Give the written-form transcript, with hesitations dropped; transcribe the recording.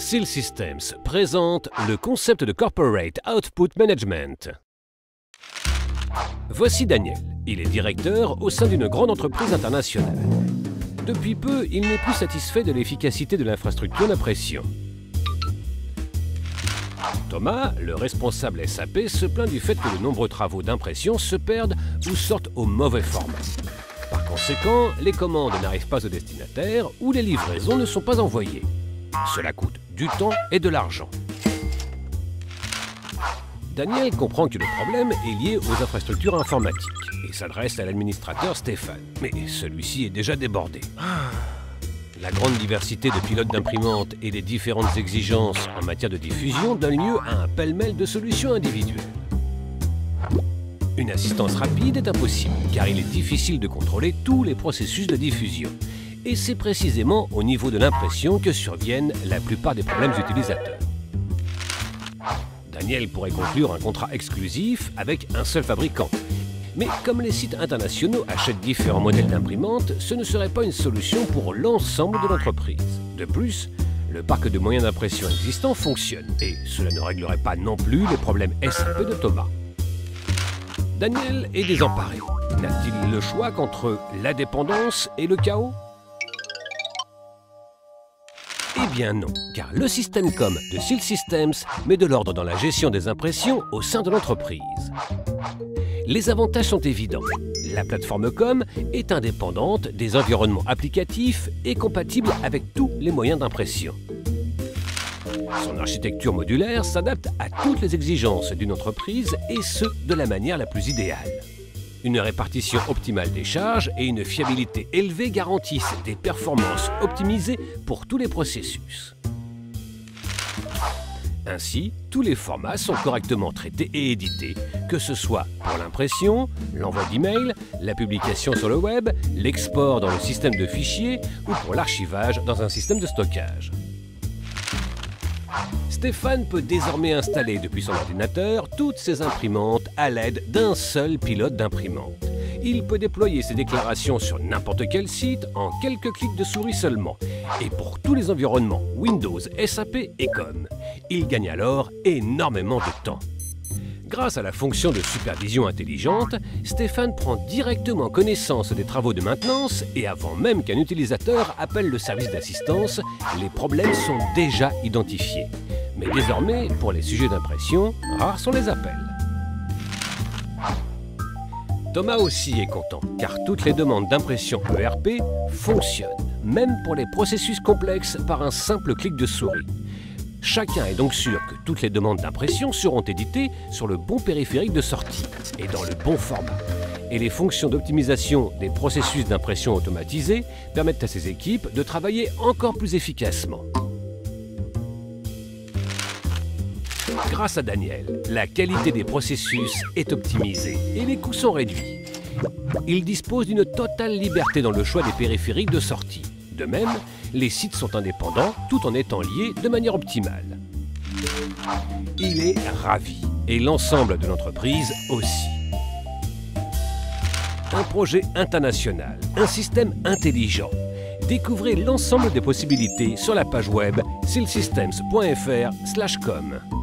SEAL Systems présente le concept de Corporate Output Management. Voici Daniel. Il est directeur au sein d'une grande entreprise internationale. Depuis peu, il n'est plus satisfait de l'efficacité de l'infrastructure d'impression. Thomas, le responsable SAP, se plaint du fait que de nombreux travaux d'impression se perdent ou sortent au mauvais format. Par conséquent, les commandes n'arrivent pas au destinataire ou les livraisons ne sont pas envoyées. Cela coûte du temps et de l'argent. Daniel comprend que le problème est lié aux infrastructures informatiques et s'adresse à l'administrateur Stéphane. Mais celui-ci est déjà débordé. La grande diversité de pilotes d'imprimantes et les différentes exigences en matière de diffusion donnent lieu à un pêle-mêle de solutions individuelles. Une assistance rapide est impossible car il est difficile de contrôler tous les processus de diffusion. Et c'est précisément au niveau de l'impression que surviennent la plupart des problèmes utilisateurs. Daniel pourrait conclure un contrat exclusif avec un seul fabricant. Mais comme les sites internationaux achètent différents modèles d'imprimantes, ce ne serait pas une solution pour l'ensemble de l'entreprise. De plus, le parc de moyens d'impression existants fonctionne et cela ne réglerait pas non plus les problèmes SAP de Thomas. Daniel est désemparé. N'a-t-il le choix qu'entre la dépendance et le chaos ? Eh bien non, car le système COM de SEAL Systems met de l'ordre dans la gestion des impressions au sein de l'entreprise. Les avantages sont évidents. La plateforme COM est indépendante des environnements applicatifs et compatible avec tous les moyens d'impression. Son architecture modulaire s'adapte à toutes les exigences d'une entreprise et ce, de la manière la plus idéale. Une répartition optimale des charges et une fiabilité élevée garantissent des performances optimisées pour tous les processus. Ainsi, tous les formats sont correctement traités et édités, que ce soit pour l'impression, l'envoi d'emails, la publication sur le web, l'export dans le système de fichiers ou pour l'archivage dans un système de stockage. Stéphane peut désormais installer depuis son ordinateur toutes ses imprimantes à l'aide d'un seul pilote d'imprimante. Il peut déployer ses déclarations sur n'importe quel site en quelques clics de souris seulement. Et pour tous les environnements Windows, SAP et COM. Il gagne alors énormément de temps. Grâce à la fonction de supervision intelligente, Stéphane prend directement connaissance des travaux de maintenance et avant même qu'un utilisateur appelle le service d'assistance, les problèmes sont déjà identifiés. Mais désormais, pour les sujets d'impression, rares sont les appels. Thomas aussi est content, car toutes les demandes d'impression ERP fonctionnent, même pour les processus complexes par un simple clic de souris. Chacun est donc sûr que toutes les demandes d'impression seront éditées sur le bon périphérique de sortie et dans le bon format. Et les fonctions d'optimisation des processus d'impression automatisés permettent à ces équipes de travailler encore plus efficacement. Grâce à Daniel, la qualité des processus est optimisée et les coûts sont réduits. Il dispose d'une totale liberté dans le choix des périphériques de sortie. De même, les sites sont indépendants tout en étant liés de manière optimale. Il est ravi et l'ensemble de l'entreprise aussi. Un projet international, un système intelligent. Découvrez l'ensemble des possibilités sur la page web sealsystems.fr/com.